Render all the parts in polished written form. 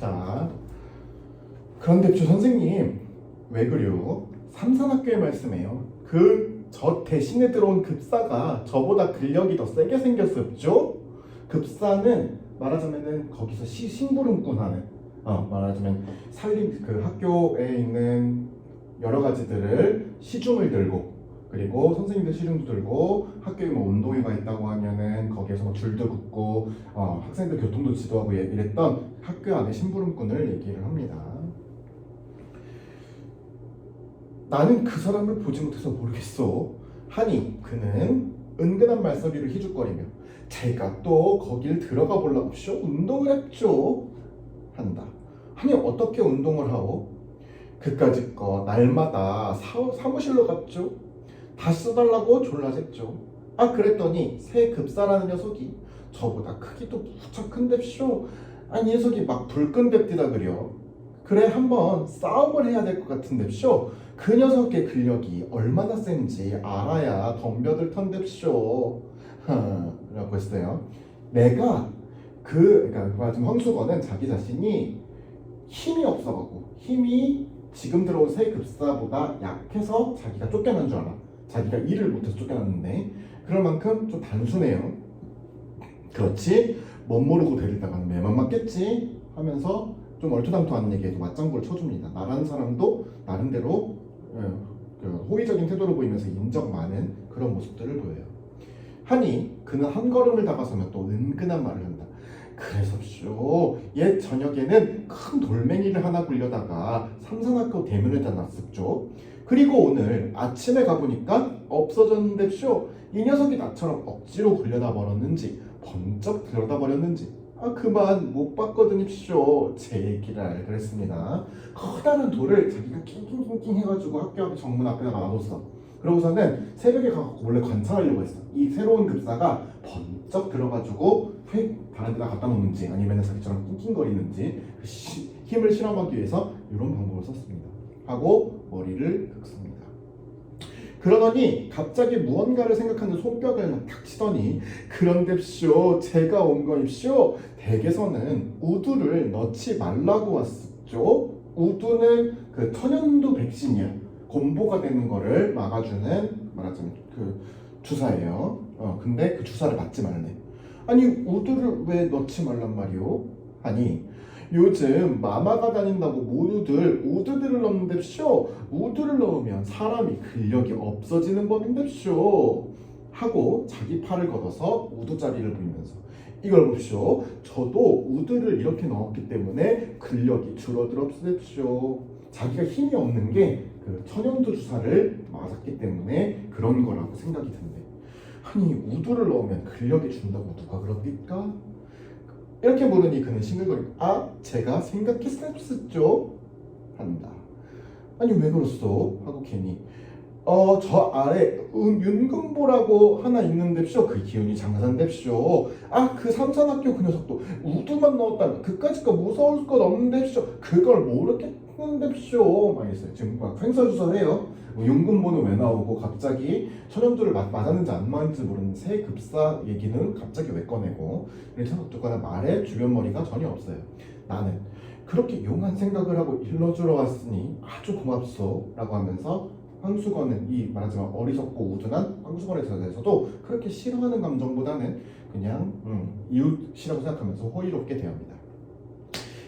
자, 그런데 선생님 왜 그래요? 삼산학교의 말씀이에요. 저 대신에 들어온 급사가 저보다 근력이 더 세게 생겼었죠? 급사는 말하자면은 거기서 심부름꾼 하는 말하자면 그 학교에 있는 여러 가지들을 시중을 들고, 그리고 선생님들 시중도 들고, 학교에 뭐 운동회가 있다고 하면은 거기에서 뭐 줄도 긋고 학생들 교통도 지도하고 이랬던 학교 안에 심부름꾼을 얘기를 합니다. 나는 그 사람을 보지 못해서 모르겠어 하니 그는 은근한 말소리를 희죽거리며 제가 또 거길 들어가 볼랍쇼 운동을 했죠 한다. 아니 어떻게 운동을 하오? 그까짓 거 날마다 사무실로 갔죠. 다시 써달라고 졸라댔죠. 그랬더니 새 급사라는 녀석이 저보다 크기도 무척 큰데쇼. 이 녀석이 막 불끈댑디다 그려. 그래 한번 싸움을 해야 될 것 같은데쇼. 그 녀석의 근력이 얼마나 센지 알아야 덤벼들 텐데쇼. 라고 했어요. 그러니까 지금 황수건은 자기 자신이 힘이 없어가고 힘이 지금 들어온 새 급사보다 약해서 자기가 쫓겨난 줄 알아. 자기가 일을 못해서 쫓겨났는데 그럴 만큼 좀 단순해요. 그렇지 못 모르고 데리다가는 매만 맞겠지 하면서 좀 얼토당토하는 얘기에도 맞장구를 쳐줍니다. 나라는 사람도 나름대로 호의적인 태도를 보이면서 인정 많은 그런 모습들을 보여요. 하니 그는 한 걸음을 다가서면 또 은근한 말을 한다. 그래서쇼 옛 저녁에는 큰 돌멩이를 하나 굴려다가 삼산학교 대문에다 놨었죠. 그리고 오늘 아침에 가보니까 없어졌는데쇼. 이 녀석이 나처럼 억지로 굴려다 버렸는지 번쩍 들여다 버렸는지 그만 못 봤거든요쇼. 제 얘기를 그랬습니다. 커다란 돌을 자기가 낑낑낑낑 해가지고 학교 앞에 정문 앞에다 놔뒀어. 그러고서는 새벽에 가서 몰래 관찰하려고 했어. 이 새로운 급사가 번쩍 들어가지고 휙 다른 데다 갖다 놓는지 아니면 자기처럼 낑낑거리는지 힘을 실험하기 위해서 이런 방법을 썼습니다. 하고 머리를 긁습니다. 그러더니 갑자기 무언가를 생각하는 손뼉을 탁 치더니 그런데쇼 제가 온 거입쇼. 댁에서는 우두를 넣지 말라고 왔었죠. 우두는 그 천연두 백신이야. 곰보가 되는 거를 막아주는 말하자면 그 주사예요. 근데 그 주사를 맞지 말래. 아니 우두를 왜 넣지 말란 말이오? 아니 요즘 마마가 다닌다고 모두들 우두들을 넣는데쇼. 우두를 넣으면 사람이 근력이 없어지는 법인데쇼. 하고 자기 팔을 걷어서 우두짜리를 보이면서 이걸 보십시오. 저도 우두를 이렇게 넣었기 때문에 근력이 줄어들었쇼. 자기가 힘이 없는 게 그 천연두 주사를 맞았기 때문에 그런 거라고 생각이 든대. 아니 우두를 넣으면 근력이 준다고 누가 그럽니까? 이렇게 물으니 그는 싱글거리고 제가 생각했었죠 한다. 아니 왜 그랬어? 하고 괜히 저 아래 윤금보라고 하나 있는데쇼. 그 기운이 장산데쇼. 그 삼산학교 그 녀석도 우두만 넣었다면 그까짓 거 무서울 것 없는데쇼. 그걸 모르겠는데쇼. 막 했어요. 지금 막 횡설수설해요. 윤금보는 왜 나오고 갑자기 천연두를 맞았는지 안 맞았는지 모르는 새 급사 얘기는 갑자기 왜 꺼내고. 그래서 어쨌거나 말에 주변 머리가 전혀 없어요. 나는 그렇게 용한 생각을 하고 일러주러 왔으니 아주 고맙소 라고 하면서 황수건은 이 말하자면 어리석고 우둔한 황수건에 대해서도 그렇게 싫어하는 감정보다는 그냥 이웃이라고 생각하면서 호의롭게 대합니다.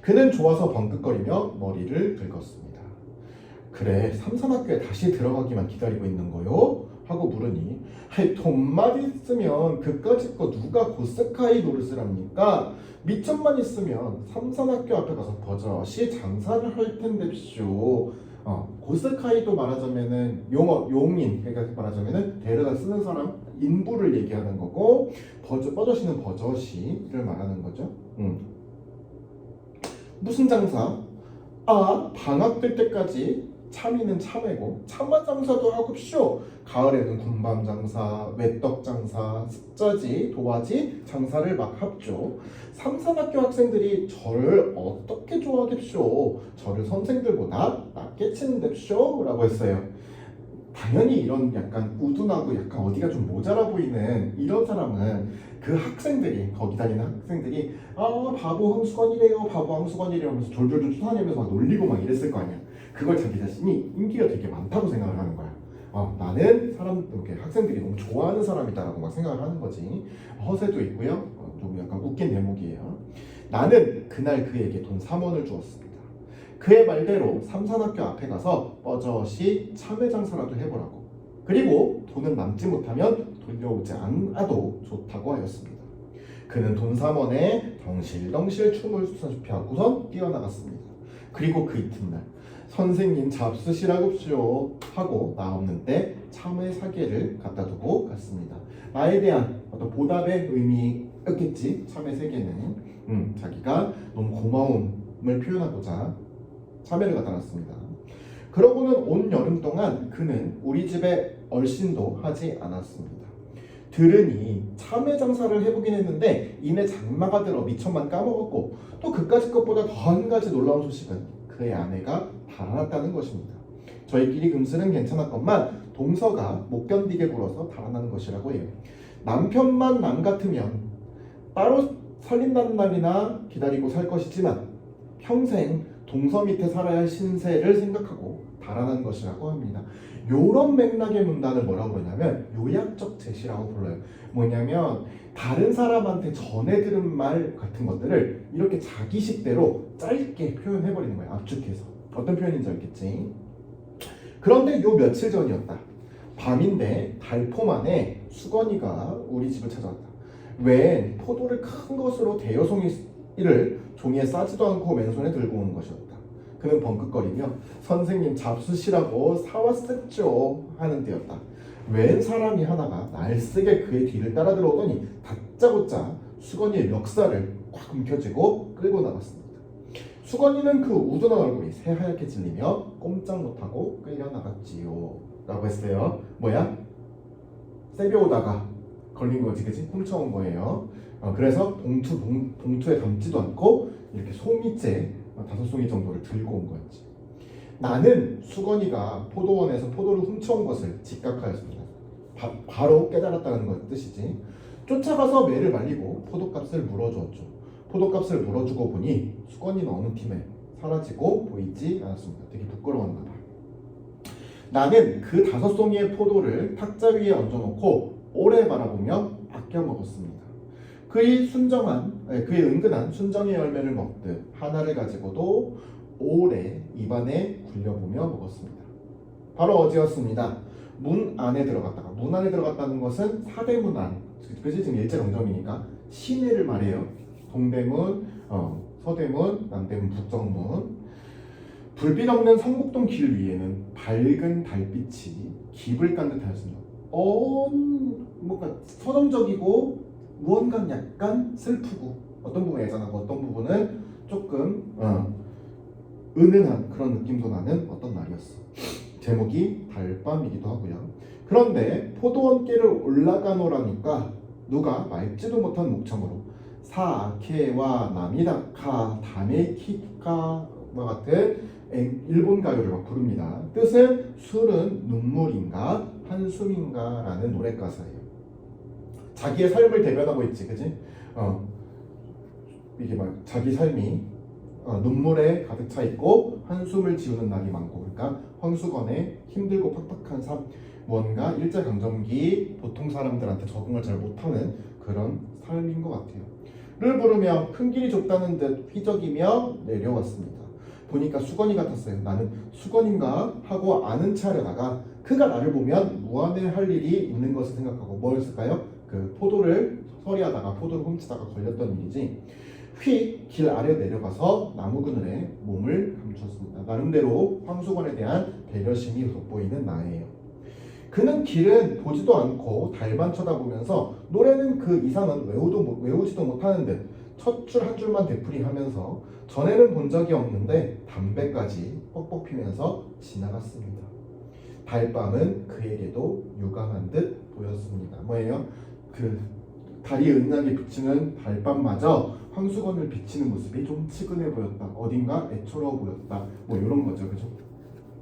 그는 좋아서 벙긋거리며 머리를 긁었습니다. 그래 삼산학교에 다시 들어가기만 기다리고 있는 거요? 하고 물으니 돈만 있으면 그까짓 거 누가 고스카이 노릇을 합니까? 미천만 있으면 삼산학교 앞에 가서 버젓이 장사를 할 텐데쇼. 고스카이도 말하자면은 용인, 그러니까 말하자면은 데려다 쓰는 사람 인부를 얘기하는 거고 버젓이는 버젓이를 말하는 거죠. 무슨 장사? 방학 될 때까지 참이는 참외고 참마 장사도 하고쇼. 가을에는 군밤 장사, 외떡 장사, 습자지, 도화지 장사를 막 합죠. 삼산학교 학생들이 저를 어떻게 좋아하겠쇼. 저를 선생들보다 낫게 치는데쇼 라고 했어요. 당연히 이런 약간 우둔하고 약간 어디가 좀 모자라 보이는 이런 사람은 그 학생들이 거기 다니는 학생들이 바보 황수건이래요 바보 황수건이래요 하면서 졸졸졸 쫓아내면서 막 놀리고 막 이랬을 거 아니야. 그걸 자기 자신이 인기가 되게 많다고 생각을 하는 거야. 나는 이렇게 학생들이 너무 좋아하는 사람이다라고 막 생각을 하는 거지. 허세도 있고요. 좀 약간 웃긴 대목이에요. 나는 그날 그에게 돈 3원을 주었습니다. 그의 말대로 삼산학교 앞에 가서 버젓이 참외 장사라도 해보라고. 그리고 돈은 남지 못하면 돌려오지 않아도 좋다고 하였습니다. 그는 돈 3원에 덩실덩실 춤을 춰주고선 뛰어나갔습니다. 그리고 그 이튿날 선생님 잡수시라고쇼 하고 나 없는 때 참외 사개를 갖다 두고 갔습니다. 나에 대한 어떤 보답의 의미였겠지. 참외 세개는 자기가 너무 고마움을 표현하고자 참외를 갖다 놨습니다. 그러고는 온 여름 동안 그는 우리 집에 얼씬도 하지 않았습니다. 들으니 참외 장사를 해보긴 했는데 이내 장마가 들어 미천만 까먹었고 또 그까짓 것보다 더 한 가지 놀라운 소식은 그의 아내가 달아났다는 것입니다. 저희끼리 금슬은 괜찮았건만 동서가 못 견디게 굴어서 달아나는 것이라고 해요. 남편만 남 같으면 따로 살린다는 날이나 기다리고 살 것이지만 평생 동서 밑에 살아야 할 신세를 생각하고 달아난 것이라고 합니다. 요런 맥락의 문단을 뭐라고 그러냐면 요약적 제시라고 불러요. 뭐냐면 다른 사람한테 전해 들은 말 같은 것들을 이렇게 자기식대로 짧게 표현해버리는 거예요. 압축해서. 어떤 표현인지 알겠지? 그런데 요 며칠 전이었다. 밤인데 달포만에 수건이가 우리 집을 찾아왔다. 웬 포도를 큰 것으로 대여송이를 종이에 싸지도 않고 맨손에 들고 오는 것이었다. 그는 벙긋거리며 선생님 잡수시라고 사왔었죠 하는 때였다. 웬 사람이 하나가 날쌔게 그의 뒤를 따라 들어오더니 다짜고짜 수건이의 멱살을 꽉 움켜쥐고 끌고 나갔습니다. 수건이는 그 우둔한 얼굴이 새하얗게 질리며 꼼짝 못하고 끌려 나갔지요 라고 했어요. 뭐야? 세벼오다가 걸린 거지, 그치? 훔쳐온 거예요. 그래서 봉투에 담지도 않고 이렇게 송이째 5송이 정도를 들고 온 거였지. 나는 수건이가 포도원에서 포도를 훔쳐온 것을 직각하였습니다. 바로 깨달았다는 것 뜻이지. 쫓아가서 매를 말리고 포도값을 물어주었죠. 포도값을 물어주고 보니 수건이는 어느 팀에 사라지고 보이지 않았습니다. 되게 부끄러웠나 봐. 나는 그 5송이의 포도를 탁자 위에 얹어놓고 오래 바라보며 아껴 먹었습니다. 그의 은근한 순정의 열매를 먹듯 하나를 가지고도 오래 입안에 굴려보며 먹었습니다. 바로 어제였습니다. 문 안에 들어갔다는 것은 사대문 안, 그치? 지금 일제강점기니까 시내를 말해요. 동대문, 서대문, 남대문, 북정문. 불빛 없는 성북동 길 위에는 밝은 달빛이 깁을 깐 듯하였습니다. 뭔가 서정적이고 무언가 약간 슬프고 어떤 부분은 애잔하고 어떤 부분은 조금 은은한 그런 느낌도 나는 어떤 날이었어. 제목이 달밤이기도 하고요. 그런데 포도원길을 올라가노라니까 누가 맑지도 못한 목청으로 사케와 나미다카 다메키카와 같은 일본 가요를 막 부릅니다. 뜻은 술은 눈물인가 한숨인가 라는 노래 가사예요. 자기의 삶을 대변하고 있지, 그지? 이게 막 자기 삶이 눈물에 가득 차 있고 한숨을 지우는 날이 많고, 그러니까 황수건의 힘들고 팍팍한 삶, 뭔가 일제강점기 보통 사람들한테 적응을 잘 못하는 그런 삶인 것 같아요. 를 부르며 큰 길이 좁다는 듯 휘적이며 내려왔습니다. 보니까 수건이 같았어요. 나는 수건인가 하고 아는 체 하려다가 그가 나를 보면 무안해할 일이 있는 것을 생각하고 뭐였을까요? 그 포도를 서리하다가 포도를 훔치다가 걸렸던 일이지. 휙 길 아래 내려가서 나무 그늘에 몸을 감추었습니다. 나름대로 황수건에 대한 배려심이 돋보이는 나예요. 그는 길은 보지도 않고 달만 쳐다보면서 노래는 그 이상은 외우지도 못하는 듯 첫 줄 한 줄만 되풀이하면서 전에는 본 적이 없는데 담배까지 뻑뻑 피면서 지나갔습니다. 달밤은 그에게도 유감한 듯 보였습니다. 뭐예요? 그 달이 은은하게 비치는 달밤마저 황수건을 비치는 모습이 좀 측은해 보였다. 어딘가 애처로워 보였다. 뭐 이런 거죠. 그죠?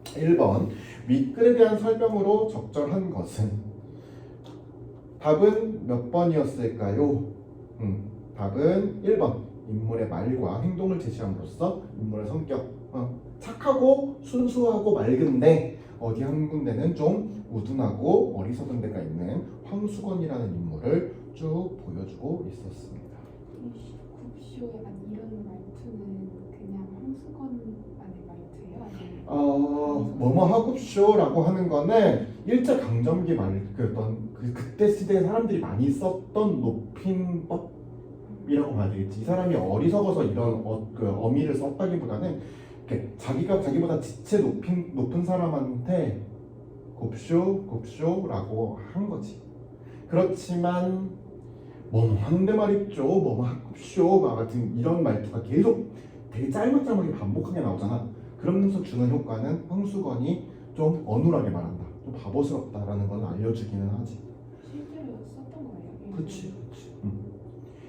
1번 윗글에 대한 설명으로 적절한 것은 답은 몇 번이었을까요? 답은 1번. 인물의 말과 행동을 제시함으로써 인물의 성격. 착하고 순수하고 맑은데 어디 한 군데는 좀 우둔하고 어리석은 데가 있는 황수건이라는 인물을 쭉 보여주고 있었습니다. 굽쇼 약간 이런 말투는 그냥 황수건만의 말투예요? 아니면 뭐뭐 하굽쇼라고 하는 거는 일제 강점기 말 그때 시대에 사람들이 많이 썼던 높임법이라고 봐야 되겠지. 이 사람이 어리석어서 이런 어미를 썼다기보다는 자기가 자기보다 지체 높은 사람한테 곱쇼라고 한 거지. 그렇지만 뭐뭐 하는데 말이죠, 뭐뭐 하굽쇼 같은 이런 말투가 계속 되게 짤막짤막하게 반복하게 나오잖아. 그러면서 주는 효과는 황수건이 좀 어눌하게 말한다, 좀 바보스럽다라는 건 알려주기는 하지. 실제로 썼던 거예요? 그치.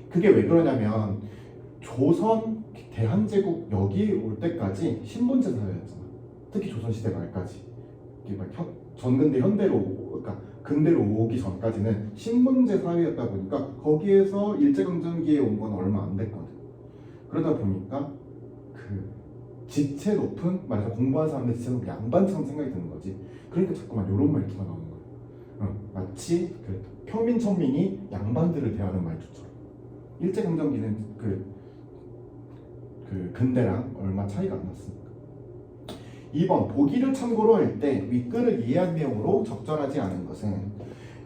그게 왜 그러냐면 조선 대한제국 여기 올 때까지 신분제 사회였잖아. 특히 조선시대 말까지. 이게 막 전근대 현대로 그러니까 근대로 오기 전까지는 신분제 사회였다 보니까 거기에서 일제강점기에 온 건 얼마 안 됐거든. 그러다 보니까 그 지체 높은, 말해서 공부한 사람들 지체 높은 양반처럼 생각이 드는 거지. 그러니까 자꾸만 이런 말투가 나오는 거야. 마치 그 평민천민이 양반들을 대하는 말투처럼. 일제강점기는 그 근대랑 얼마 차이가 안 났으니까. 2번, 보기를 참고로 할 때 윗글을 이해한 내용으로 적절하지 않은 것은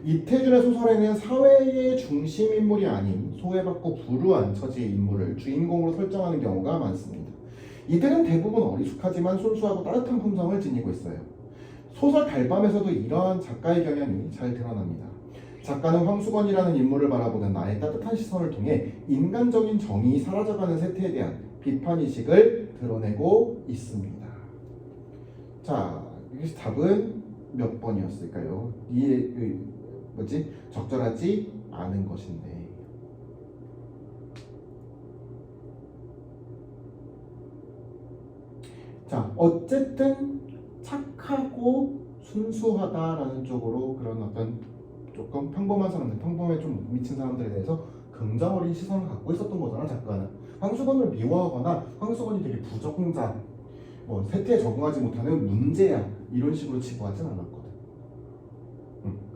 이태준의 소설에는 사회의 중심 인물이 아닌 소외받고 불우한 처지의 인물을 주인공으로 설정하는 경우가 많습니다. 이들은 대부분 어리숙하지만 순수하고 따뜻한 품성을 지니고 있어요. 소설 달밤에서도 이러한 작가의 경향이 잘 드러납니다. 작가는 황수건이라는 인물을 바라보는 나의 따뜻한 시선을 통해 인간적인 정이 사라져가는 세태에 대한 비판의식을 드러내고 있습니다. 자, 여기서 답은 몇 번이었을까요? 적절하지 않은 것인데. 자, 어쨌든 착하고 순수하다라는 쪽으로 그런 어떤 조금 평범한 사람들, 평범에 좀 미친 사람들에 대해서 긍정 어린 시선을 갖고 있었던 거잖아, 작가는. 황수건을 미워하거나 황수건이 되게 부적응자, 세태에 적응하지 못하는 문제야, 이런 식으로 치부하진 않았거든.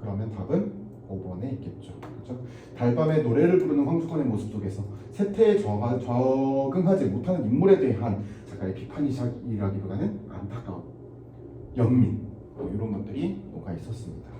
그러면 답은 5번에 있겠죠. 그렇죠? 달밤에 노래를 부르는 황수건의 모습 속에서 세태에 적응하지 못하는 인물에 대한 작가의 비판이라기보다는 안타까움, 연민, 이런 것들이 녹아 있었습니다.